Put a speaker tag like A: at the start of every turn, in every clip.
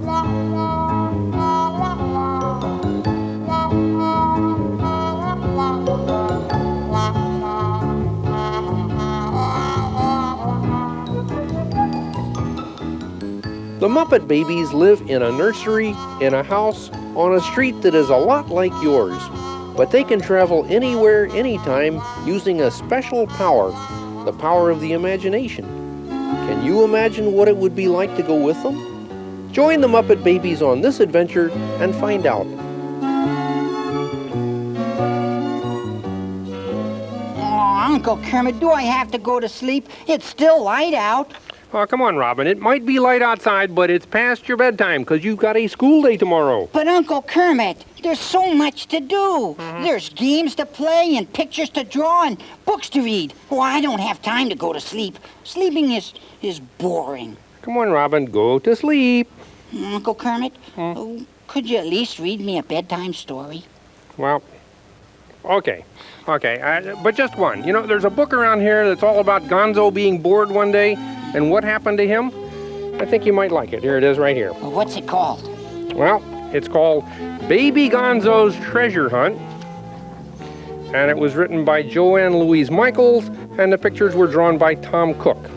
A: The Muppet Babies live in a nursery in a house on a street that is a lot like yours, but they can travel anywhere, anytime, using a special power, the power of the imagination. Can you imagine what it would be like to go with them? Join the Muppet Babies on this adventure and find out.
B: Oh, Uncle Kermit, do I have to go to sleep? It's still light out.
A: Oh, come on, Robin. It might be light outside, but it's past your bedtime because you've got a school day tomorrow.
B: But, Uncle Kermit, there's so much to do. There's games to play and pictures to draw and books to read. Oh, I don't have time to go to sleep. Sleeping is boring.
A: Come on, Robin. Go to sleep.
B: Uncle Kermit, could you at least read me a bedtime story?
A: Well, okay. But just one. You know, there's a book around here that's all about Gonzo being bored one day and what happened to him. I think you might like it. Here it is right here.
B: Well, what's it called?
A: Well, it's called Baby Gonzo's Treasure Hunt. And it was written by Joanne Louise Michaels, and the pictures were drawn by Tom Cooke.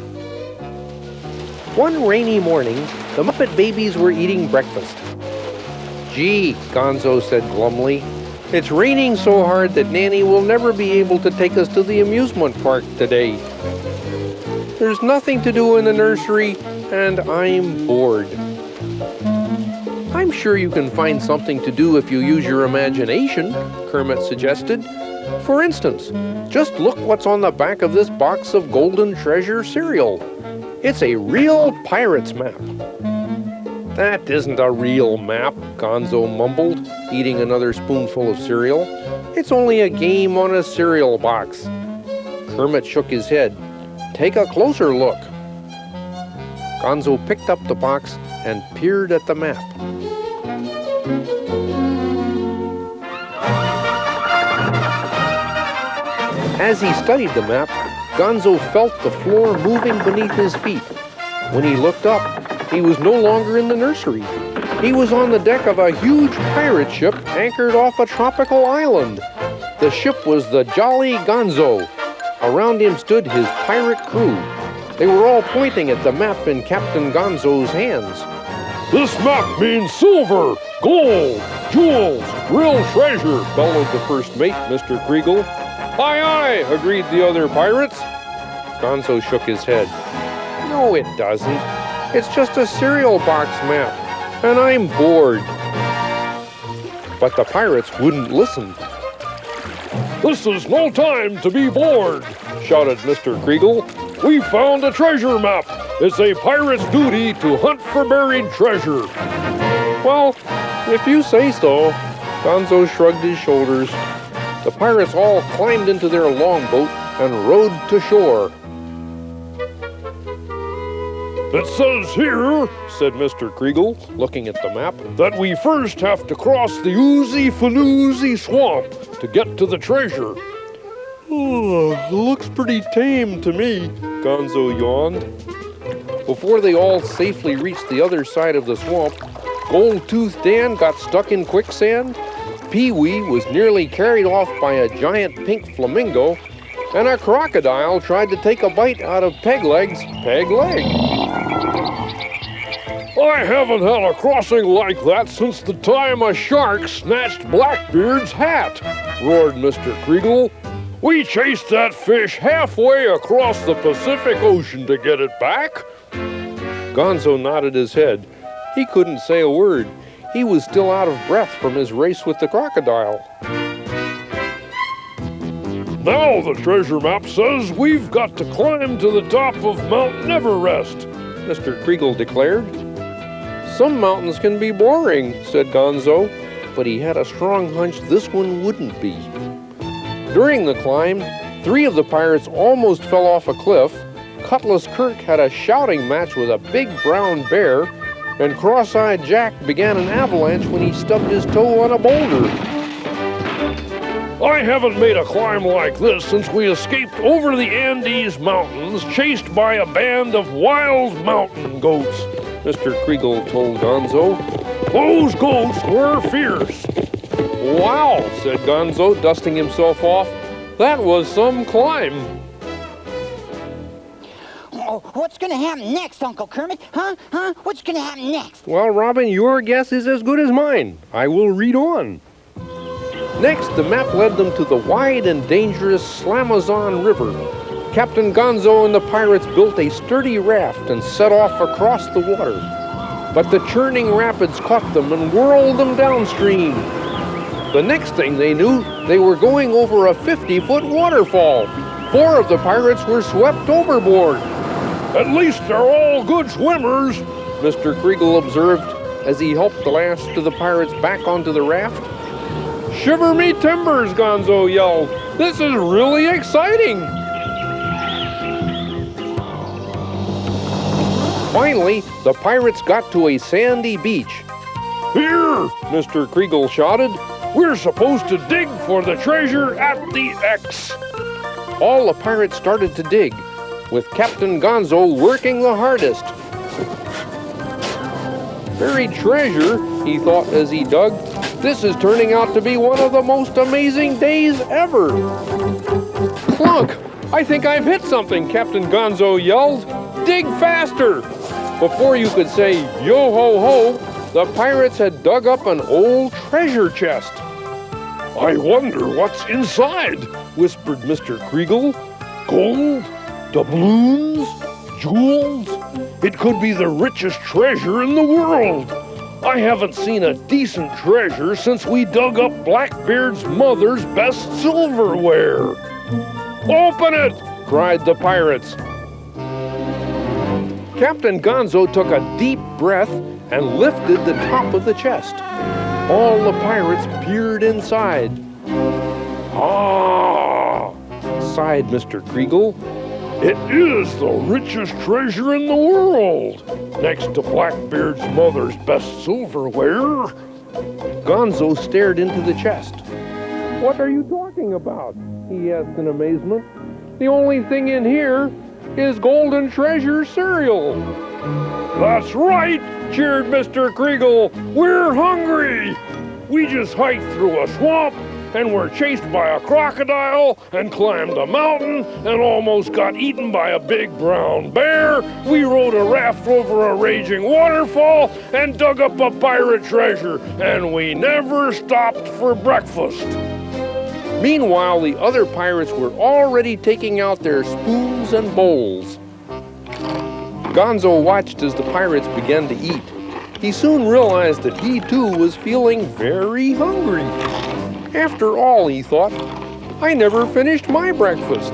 A: One rainy morning, the Muppet Babies were eating breakfast. Gee, Gonzo said glumly, it's raining so hard that Nanny will never be able to take us to the amusement park today. There's nothing to do in the nursery, and I'm bored. I'm sure you can find something to do if you use your imagination, Kermit suggested. For instance, just look what's on the back of this box of Golden Treasure cereal. It's a real pirate's map. That isn't a real map, Gonzo mumbled, eating another spoonful of cereal. It's only a game on a cereal box. Kermit shook his head. Take a closer look. Gonzo picked up the box and peered at the map. As he studied the map, Gonzo felt the floor moving beneath his feet. When he looked up, he was no longer in the nursery. He was on the deck of a huge pirate ship anchored off a tropical island. The ship was the Jolly Gonzo. Around him stood his pirate crew. They were all pointing at the map in Captain Gonzo's hands.
C: This map means silver, gold, jewels, real treasure, bellowed the first mate, Mr. Kriegel. Aye, aye, agreed the other pirates.
A: Gonzo shook his head. No, it doesn't. It's just a cereal box map, and I'm bored. But the pirates wouldn't listen.
C: This is no time to be bored, shouted Mr. Kriegel. We found a treasure map. It's a pirate's duty to hunt for buried treasure.
A: Well, if you say so, Gonzo shrugged his shoulders. The pirates all climbed into their longboat and rowed to shore.
C: It says here, said Mr. Kriegel, looking at the map, that we first have to cross the oozy-fanoozy swamp to get to the treasure.
A: Oh, looks pretty tame to me, Gonzo yawned. Before they all safely reached the other side of the swamp, Gold-Toothed Dan got stuck in quicksand, Pee-wee was nearly carried off by a giant pink flamingo, and a crocodile tried to take a bite out of Pegleg's peg leg.
C: I haven't had a crossing like that since the time a shark snatched Blackbeard's hat, roared Mr. Kriegel. We chased that fish halfway across the Pacific Ocean to get it back.
A: Gonzo nodded his head. He couldn't say a word. He was still out of breath from his race with the crocodile.
C: Now the treasure map says we've got to climb to the top of Mount Neverest,
A: Mr. Kriegel declared. Some mountains can be boring, said Gonzo, but he had a strong hunch this one wouldn't be. During the climb, 3 of the pirates almost fell off a cliff. Cutlass Kirk had a shouting match with a big brown bear, and Cross-Eyed Jack began an avalanche when he stubbed his toe on a boulder.
C: I haven't made a climb like this since we escaped over the Andes Mountains, chased by a band of wild mountain goats, Mr. Kriegel told Gonzo. Those goats were fierce. Wow, said Gonzo, dusting himself off. That was some climb.
B: Oh, what's going to happen next, Uncle Kermit? Huh? What's going to happen next?
A: Well, Robin, your guess is as good as mine. I will read on. Next, the map led them to the wide and dangerous Slamazon River. Captain Gonzo and the pirates built a sturdy raft and set off across the water. But the churning rapids caught them and whirled them downstream. The next thing they knew, they were going over a 50-foot waterfall. 4 of the pirates were swept overboard.
C: At least they're all good swimmers,
A: Mr. Kriegel observed as he helped the last of the pirates back onto the raft.
C: Shiver me timbers, Gonzo yelled. This is really exciting.
A: Finally, the pirates got to a sandy beach.
C: Here, Mr. Kriegel shouted. We're supposed to dig for the treasure at the X.
A: All the pirates started to dig, with Captain Gonzo working the hardest. Buried treasure, he thought as he dug. This is turning out to be one of the most amazing days ever.
C: Clunk! I think I've hit something, Captain Gonzo yelled. Dig faster!
A: Before you could say yo-ho-ho, the pirates had dug up an old treasure chest.
C: I wonder what's inside, whispered Mr. Kriegel. Gold? Doubloons? Jewels? It could be the richest treasure in the world. I haven't seen a decent treasure since we dug up Blackbeard's mother's best silverware. Open it!
A: Cried the pirates. Captain Gonzo took a deep breath and lifted the top of the chest. All the pirates peered inside.
C: Ah!
A: Sighed Mr. Kriegel.
C: It is the richest treasure in the world, next to Blackbeard's mother's best silverware.
A: Gonzo stared into the chest. What are you talking about? He asked in amazement. The only thing in here is golden treasure cereal.
C: That's right, cheered Mr. Kriegel. We're hungry. We just hiked through a swamp and were chased by a crocodile and climbed a mountain and almost got eaten by a big brown bear. We rode a raft over a raging waterfall and dug up a pirate treasure, and we never stopped for breakfast.
A: Meanwhile, the other pirates were already taking out their spoons and bowls. Gonzo watched as the pirates began to eat. He soon realized that he too was feeling very hungry. After all, he thought, I never finished my breakfast.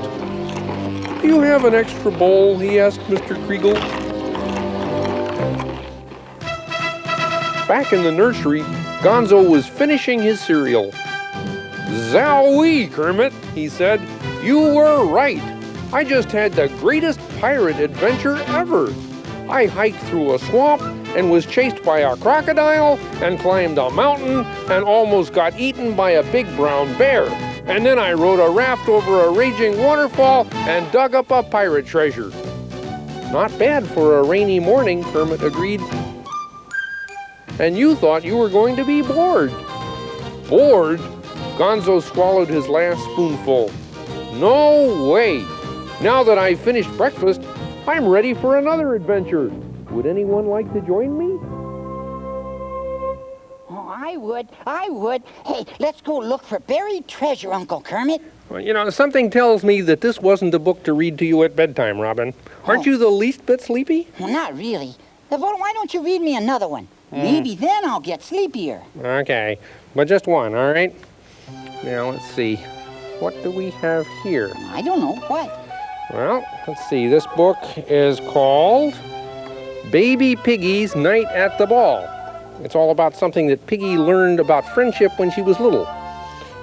A: Do you have an extra bowl? He asked Mr. Kriegel. Back in the nursery, Gonzo was finishing his cereal. Zowie, Kermit, he said. You were right. I just had the greatest pirate adventure ever. I hiked through a swamp and was chased by a crocodile and climbed a mountain and almost got eaten by a big brown bear. And then I rode a raft over a raging waterfall and dug up a pirate treasure. Not bad for a rainy morning, Kermit agreed. And you thought you were going to be bored. Bored? Gonzo swallowed his last spoonful. No way! Now that I've finished breakfast, I'm ready for another adventure. Would anyone like to join me?
B: Oh, I would. Hey, let's go look for buried treasure, Uncle Kermit.
A: Well, you know, something tells me that this wasn't a book to read to you at bedtime, Robin. Aren't you the least bit sleepy?
B: Well, not really. Why don't you read me another one? Maybe then I'll get sleepier.
A: Okay, but just one, all right? Now, let's see. What do we have here?
B: I don't know. What?
A: Well, let's see. This book is called Baby Piggy's Night at the Ball. It's all about something that Piggy learned about friendship when she was little.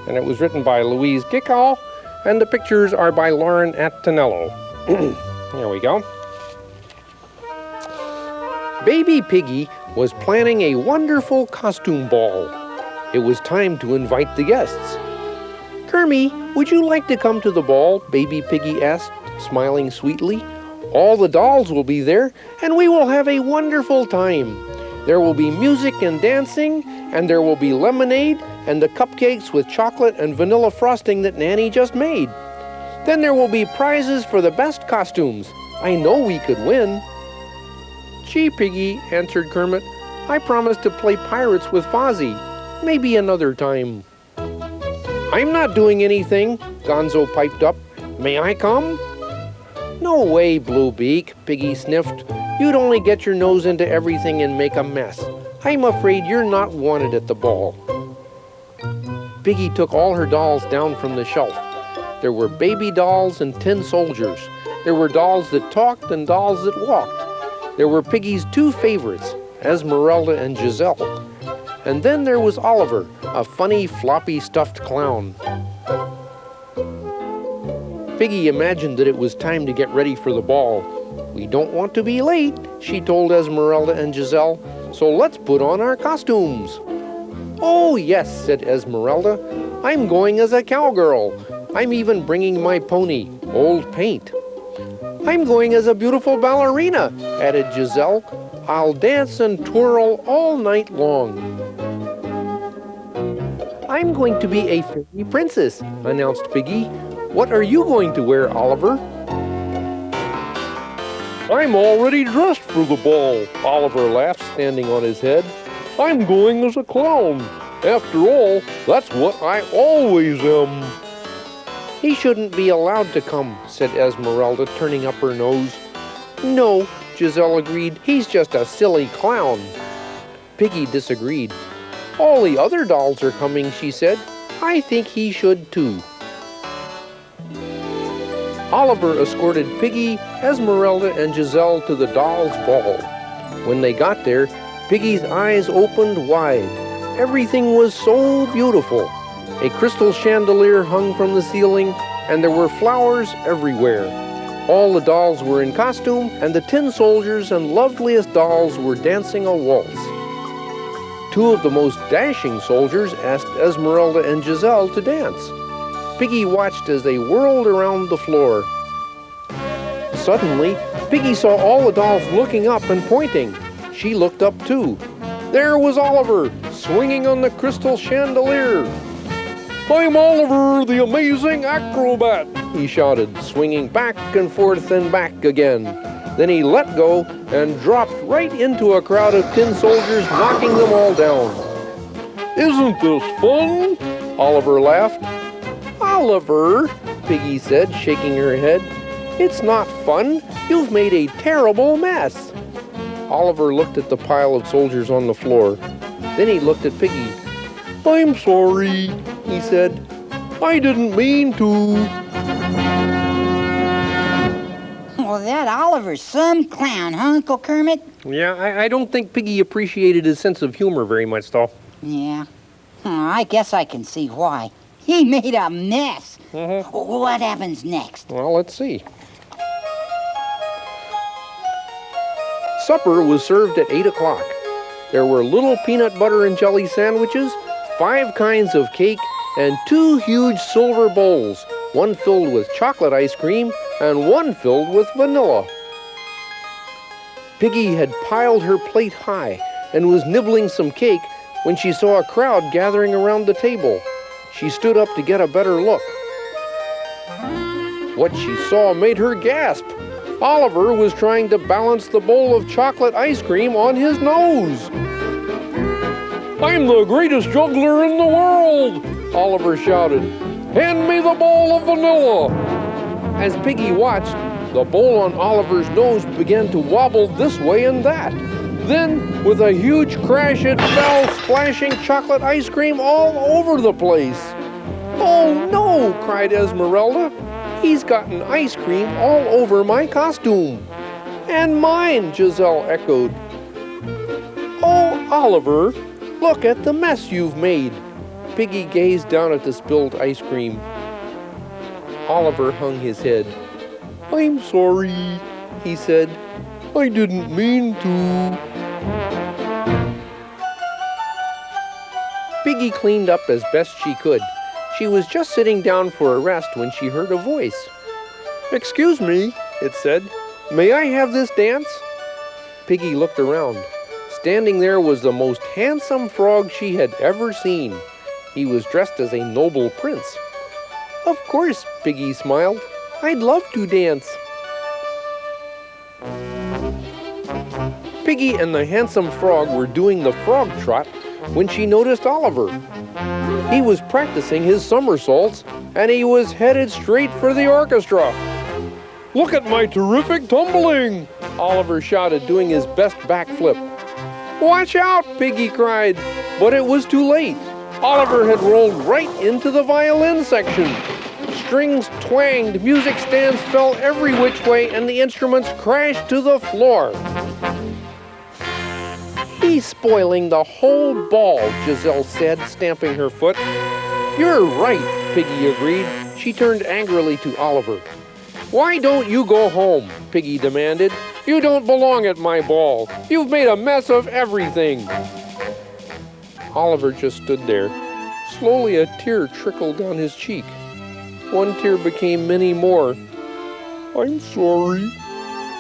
A: And it was written by Louise Gickall, and the pictures are by Lauren Attinello. There we go. Baby Piggy was planning a wonderful costume ball. It was time to invite the guests. Kermit, would you like to come to the ball? Baby Piggy asked, smiling sweetly. All the dolls will be there, and we will have a wonderful time. There will be music and dancing, and there will be lemonade and the cupcakes with chocolate and vanilla frosting that Nanny just made. Then there will be prizes for the best costumes. I know we could win." "Gee, Piggy," answered Kermit, "I promised to play pirates with Fozzie. Maybe another time." "I'm not doing anything," Gonzo piped up. "May I come?" "No way, Bluebeak," Piggy sniffed. "You'd only get your nose into everything and make a mess. I'm afraid you're not wanted at the ball." Piggy took all her dolls down from the shelf. There were baby dolls and tin soldiers. There were dolls that talked and dolls that walked. There were Piggy's two favorites, Esmeralda and Giselle. And then there was Oliver, a funny, floppy, stuffed clown. Piggy imagined that it was time to get ready for the ball. "We don't want to be late," she told Esmeralda and Giselle, "so let's put on our costumes." "Oh, yes," said Esmeralda. "I'm going as a cowgirl. I'm even bringing my pony, Old Paint." "I'm going as a beautiful ballerina," added Giselle. "I'll dance and twirl all night long." "I'm going to be a fairy princess," announced Piggy. "What are you going to wear, Oliver?"
C: "I'm already dressed for the ball," Oliver laughed, standing on his head. "I'm going as a clown. After all, that's what I always am."
A: "He shouldn't be allowed to come," said Esmeralda, turning up her nose. "No," Giselle agreed. "He's just a silly clown." Piggy disagreed. "All the other dolls are coming," she said. "I think he should too." Oliver escorted Piggy, Esmeralda, and Giselle to the dolls' ball. When they got there, Piggy's eyes opened wide. Everything was so beautiful. A crystal chandelier hung from the ceiling, and there were flowers everywhere. All the dolls were in costume, and the tin soldiers and loveliest dolls were dancing a waltz. Two of the most dashing soldiers asked Esmeralda and Giselle to dance. Piggy watched as they whirled around the floor. Suddenly, Piggy saw all the dolls looking up and pointing. She looked up too. There was Oliver, swinging on the crystal chandelier.
C: "I'm Oliver, the amazing acrobat,"
A: he shouted, swinging back and forth and back again. Then he let go and dropped right into a crowd of tin soldiers, knocking them all down.
C: "Isn't this fun?"
A: Oliver laughed. "Oliver," Piggy said, shaking her head, "it's not fun. You've made a terrible mess." Oliver looked at the pile of soldiers on the floor. Then he looked at Piggy.
C: "I'm sorry,"
A: he said.
C: "I didn't mean to."
B: Well, that Oliver's some clown, huh, Uncle Kermit?
A: Yeah, I don't think Piggy appreciated his sense of humor very much, though.
B: Yeah. I guess I can see why. He made a mess.
A: Mm-hmm.
B: What happens next?
A: Well, let's see. Supper was served at 8 o'clock. There were little peanut butter and jelly sandwiches, 5 kinds of cake, and 2 huge silver bowls, one filled with chocolate ice cream and one filled with vanilla. Piggy had piled her plate high and was nibbling some cake when she saw a crowd gathering around the table. She stood up to get a better look. What she saw made her gasp. Oliver was trying to balance the bowl of chocolate ice cream on his nose.
C: "I'm the greatest juggler in the world," Oliver shouted. "Hand me the bowl of vanilla."
A: As Piggy watched, the bowl on Oliver's nose began to wobble this way and that. Then, with a huge crash, it fell, splashing chocolate ice cream all over the place. "Oh no!" cried Esmeralda. "He's gotten ice cream all over my costume." "And mine," Giselle echoed. "Oh, Oliver, look at the mess you've made." Piggy gazed down at the spilled ice cream. Oliver hung his head. "I'm sorry," he said. "I didn't mean to." Piggy cleaned up as best she could. She was just sitting down for a rest when she heard a voice. "Excuse me," it said. May I have this dance?" Piggy looked around. Standing there was the most handsome frog she had ever seen. He was dressed as a noble prince. "Of course," Piggy smiled. "I'd love to dance." Piggy and the handsome frog were doing the frog trot when she noticed Oliver. He was practicing his somersaults, and he was headed straight for the orchestra.
C: Look at my terrific tumbling!
A: Oliver shouted, doing his best backflip. "Watch out!" Piggy cried, but it was too late. Oliver had rolled right into the violin section. Strings twanged, music stands fell every which way, and the instruments crashed to the floor. "He's spoiling the whole ball," Giselle said, stamping her foot. "You're right," Piggy agreed. She turned angrily to Oliver. "Why don't you go home?" Piggy demanded. "You don't belong at my ball. You've made a mess of everything." Oliver just stood there. Slowly a tear trickled down his cheek. One tear became many more.
C: "I'm sorry.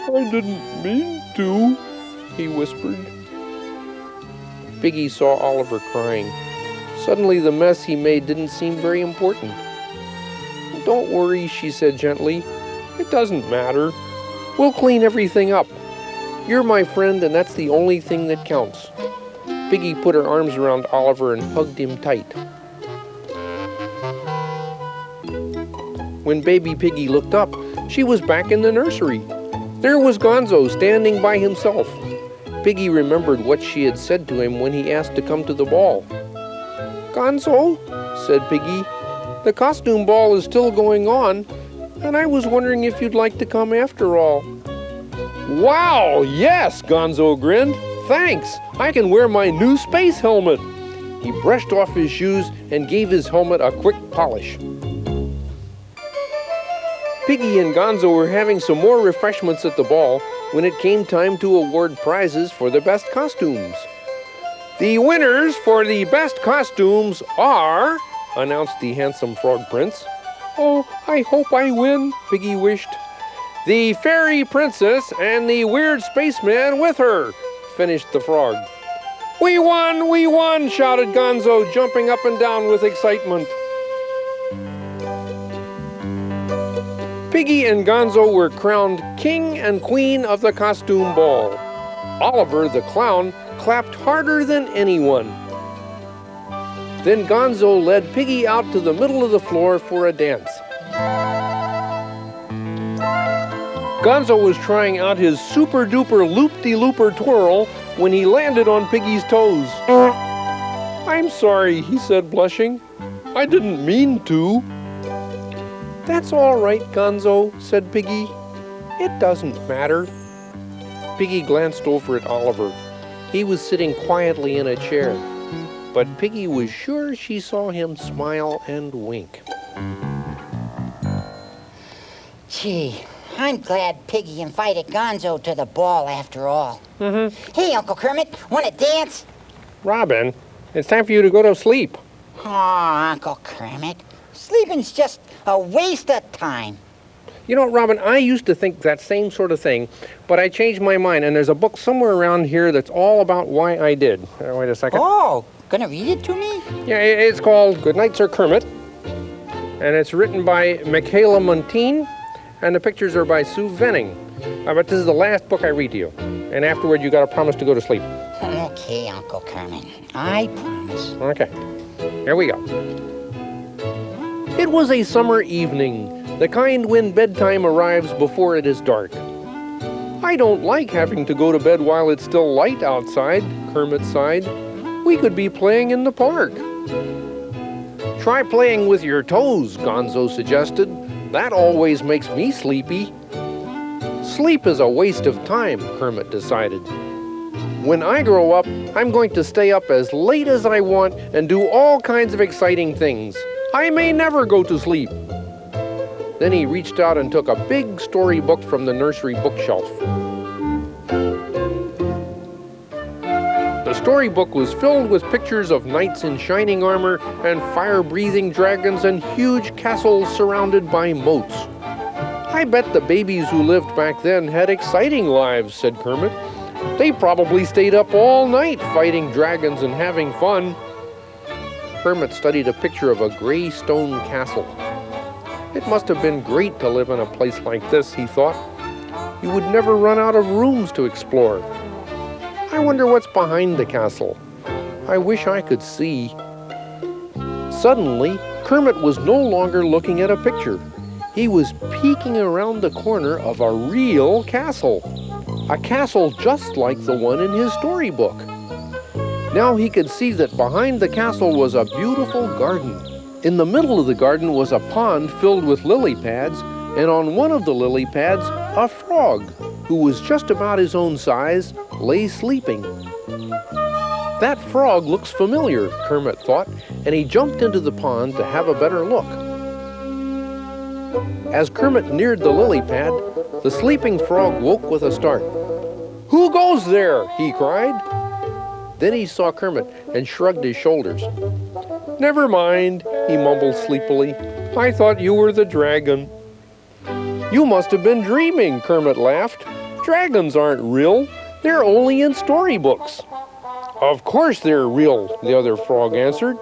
C: I didn't mean to,"
A: he whispered. Piggy saw Oliver crying. Suddenly the mess he made didn't seem very important. "Don't worry," she said gently. "It doesn't matter. We'll clean everything up. You're my friend, and that's the only thing that counts." Piggy put her arms around Oliver and hugged him tight. When baby Piggy looked up, she was back in the nursery. There was Gonzo standing by himself. Piggy remembered what she had said to him when he asked to come to the ball. "Gonzo," said Piggy, "the costume ball is still going on, and I was wondering if you'd like to come after all." "Wow, yes," Gonzo grinned. "Thanks, I can wear my new space helmet." He brushed off his shoes and gave his helmet a quick polish. Piggy and Gonzo were having some more refreshments at the ball when it came time to award prizes for the best costumes. "The winners for the best costumes are," announced the handsome frog prince. "Oh, I hope I win," Piggy wished. "The fairy princess and the weird spaceman with her," finished the frog. We won, shouted Gonzo, jumping up and down with excitement. Piggy and Gonzo were crowned king and queen of the costume ball. Oliver, the clown, clapped harder than anyone. Then Gonzo led Piggy out to the middle of the floor for a dance. Gonzo was trying out his super-duper loop-de-looper twirl when he landed on Piggy's toes. "I'm sorry," he said, blushing. "I didn't mean to." "That's all right, Gonzo," said Piggy. "It doesn't matter." Piggy glanced over at Oliver. He was sitting quietly in a chair, but Piggy was sure she saw him smile and wink.
B: Gee, I'm glad Piggy invited Gonzo to the ball after all. Hey, Uncle Kermit, want to dance?
A: "Robin, it's time for you to go to sleep."
B: Aw, Uncle Kermit, sleeping's just a waste of time.
A: You know, Robin, I used to think that same sort of thing, but I changed my mind, and there's a book somewhere around here that's all about why I did. Wait a second.
B: Oh, gonna read it to me?
A: Yeah, it's called Good Night, Sir Kermit, and it's written by Michaela Muntean, and the pictures are by Sue Venning. But this is the last book I read to you, and afterward you got to promise to go to sleep.
B: Okay, Uncle Kermit, I promise.
A: Okay, here we go. It was a summer evening, the kind when bedtime arrives before it is dark. "I don't like having to go to bed while it's still light outside," Kermit sighed. "We could be playing in the park." "Try playing with your toes," Gonzo suggested. "That always makes me sleepy." "Sleep is a waste of time," Kermit decided. "When I grow up, I'm going to stay up as late as I want and do all kinds of exciting things. I may never go to sleep." Then he reached out and took a big storybook from the nursery bookshelf. The storybook was filled with pictures of knights in shining armor and fire-breathing dragons and huge castles surrounded by moats. I bet the babies who lived back then had exciting lives, said Kermit. They probably stayed up all night fighting dragons and having fun. Kermit studied a picture of a gray stone castle. It must have been great to live in a place like this, he thought. You would never run out of rooms to explore. I wonder what's behind the castle. I wish I could see. Suddenly, Kermit was no longer looking at a picture. He was peeking around the corner of a real castle. A castle just like the one in his storybook. Now he could see that behind the castle was a beautiful garden. In the middle of the garden was a pond filled with lily pads, and on one of the lily pads, a frog, who was just about his own size, lay sleeping. That frog looks familiar, Kermit thought, and he jumped into the pond to have a better look. As Kermit neared the lily pad, the sleeping frog woke with a start. "Who goes there?" he cried. Then he saw Kermit and shrugged his shoulders. "Never mind," he mumbled sleepily. "I thought you were the dragon." "You must have been dreaming," Kermit laughed. "Dragons aren't real. They're only in storybooks." "Of course they're real," the other frog answered.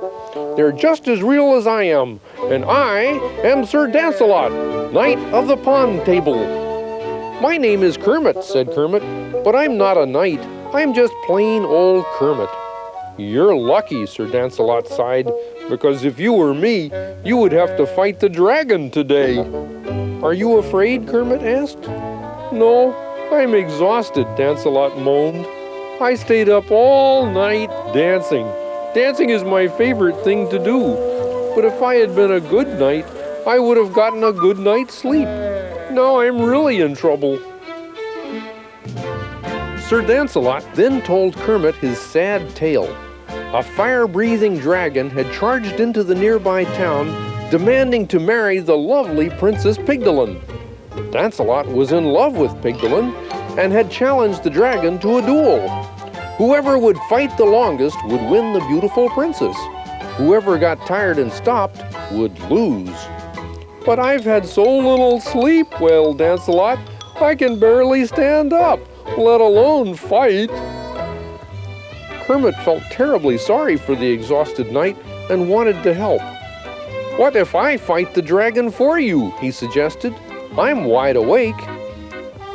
A: "They're just as real as I am, and I am Sir Dancelot, Knight of the Pond Table." "My name is Kermit," said Kermit, "but I'm not a knight. I'm just plain old Kermit." "You're lucky," Sir Dancelot sighed, "because if you were me, you would have to fight the dragon today." "Are you afraid?" Kermit asked. "No, I'm exhausted," Dancelot moaned. "I stayed up all night dancing. Dancing is my favorite thing to do. But if I had been a good knight, I would have gotten a good night's sleep. Now I'm really in trouble." Sir Dancelot then told Kermit his sad tale. A fire-breathing dragon had charged into the nearby town, demanding to marry the lovely Princess Pigdolin. Dancelot was in love with Pigdolin and had challenged the dragon to a duel. Whoever would fight the longest would win the beautiful princess. Whoever got tired and stopped would lose. "But I've had so little sleep," wailed Dancelot. "I can barely stand up, let alone fight." Kermit felt terribly sorry for the exhausted knight and wanted to help. "What if I fight the dragon for you?" he suggested. "I'm wide awake."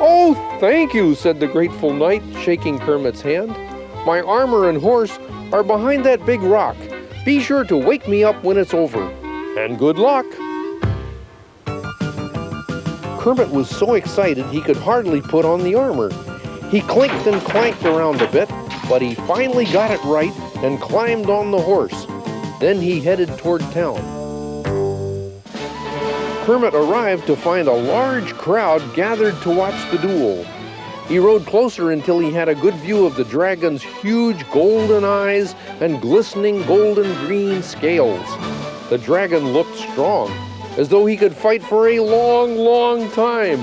A: "Oh, thank you," said the grateful knight, shaking Kermit's hand. "My armor and horse are behind that big rock. Be sure to wake me up when it's over. And good luck." Kermit was so excited he could hardly put on the armor. He clinked and clanked around a bit, but he finally got it right and climbed on the horse. Then he headed toward town. Kermit arrived to find a large crowd gathered to watch the duel. He rode closer until he had a good view of the dragon's huge golden eyes and glistening golden green scales. The dragon looked strong, as though he could fight for a long, long time.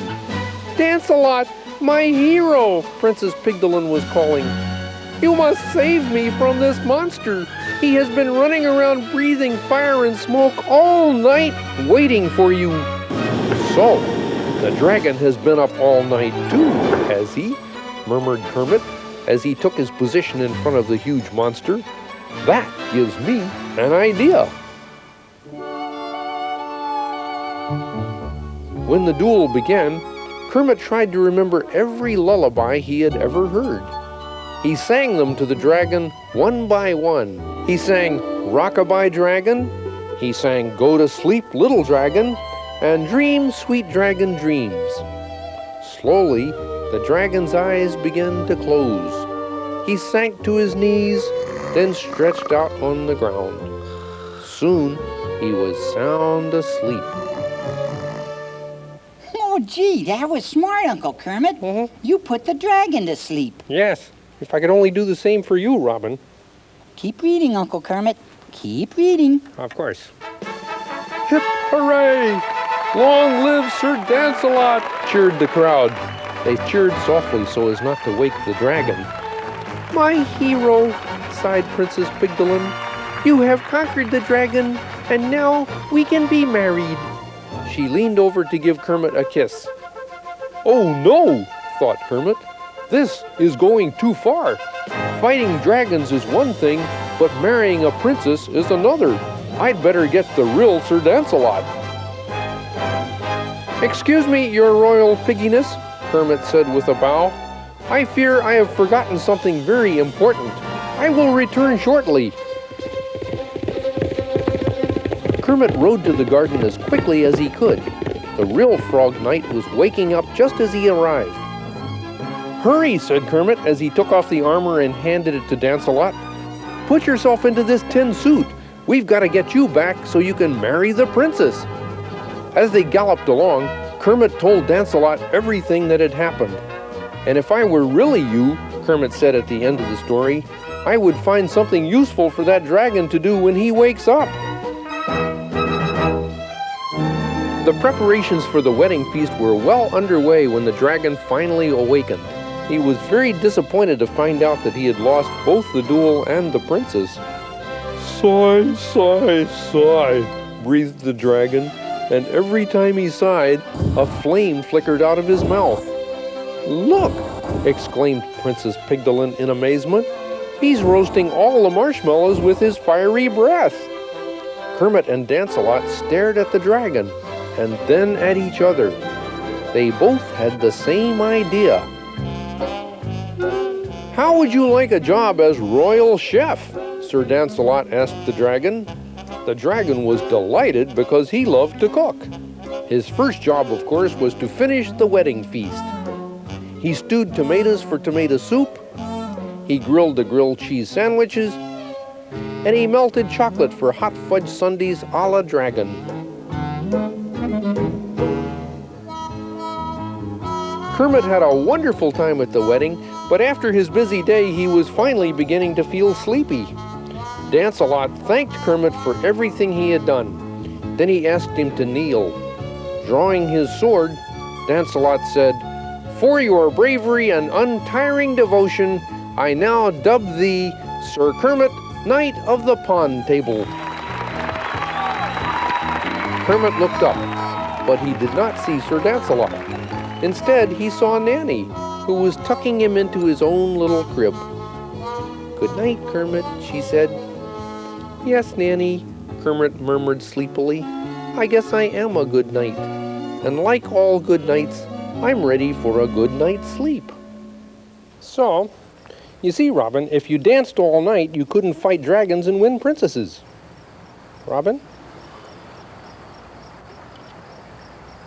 A: "Dancelot, my hero!" Princess Pigdolin was calling. "You must save me from this monster. He has been running around breathing fire and smoke all night, waiting for you." "So, the dragon has been up all night too, has he?" murmured Kermit as he took his position in front of the huge monster. "That gives me an idea." When the duel began, Kermit tried to remember every lullaby he had ever heard. He sang them to the dragon one by one. He sang "Rock-a-bye Dragon," he sang "Go to Sleep, Little Dragon," and "Dream, Sweet Dragon, Dreams." Slowly, the dragon's eyes began to close. He sank to his knees, then stretched out on the ground. Soon, he was sound asleep.
B: Oh, gee, that was smart, Uncle Kermit. You put the dragon to sleep.
A: Yes, if I could only do the same for you, Robin.
B: Keep reading, Uncle Kermit. Keep reading.
A: Of course. "Hip hooray! Long live Sir Dancelot!" cheered the crowd. They cheered softly so as not to wake the dragon. "My hero," sighed Princess Pigdolin. "You have conquered the dragon, and now we can be married." she leaned over to give Kermit a kiss. "Oh no," thought Kermit. "This is going too far. Fighting dragons is one thing, but marrying a princess is another. I'd better get the real Sir Lancelot." "Excuse me, your royal pigginess," Kermit said with a bow. "I fear I have forgotten something very important. I will return shortly." Kermit rode to the garden as quickly as he could. The real Frog Knight was waking up just as he arrived. "Hurry," said Kermit as he took off the armor and handed it to Lancelot. "Put yourself into this tin suit. We've got to get you back so you can marry the princess." As they galloped along, Kermit told Lancelot everything that had happened. "And if I were really you," Kermit said at the end of the story, "I would find something useful for that dragon to do when he wakes up." The preparations for the wedding feast were well underway when the dragon finally awakened. He was very disappointed to find out that he had lost both the duel and the princess. "Sigh, sigh, sigh," breathed the dragon, and every time he sighed, a flame flickered out of his mouth. "Look!" exclaimed Princess Pigdolin in amazement. "He's roasting all the marshmallows with his fiery breath." Kermit and Lancelot stared at the dragon, and then at each other. They both had the same idea. "How would you like a job as royal chef?" Sir Lancelot asked the dragon. The dragon was delighted because he loved to cook. His first job, of course, was to finish the wedding feast. He stewed tomatoes for tomato soup, he grilled the grilled cheese sandwiches, and he melted chocolate for hot fudge sundaes a la dragon. Kermit had a wonderful time at the wedding, but after his busy day, he was finally beginning to feel sleepy. Lancelot thanked Kermit for everything he had done. Then he asked him to kneel. Drawing his sword, Lancelot said, "For your bravery and untiring devotion, I now dub thee Sir Kermit, Knight of the Pond Table." Kermit looked up, but he did not see Sir Lancelot. Instead, he saw Nanny, who was tucking him into his own little crib. "Good night, Kermit," she said. "Yes, Nanny," Kermit murmured sleepily. "I guess I am a good knight. And like all good knights, I'm ready for a good night's sleep." So, you see, Robin, if you danced all night, you couldn't fight dragons and win princesses. Robin?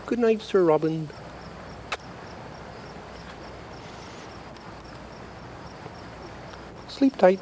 A: Good night, Sir Robin. Sleep tight.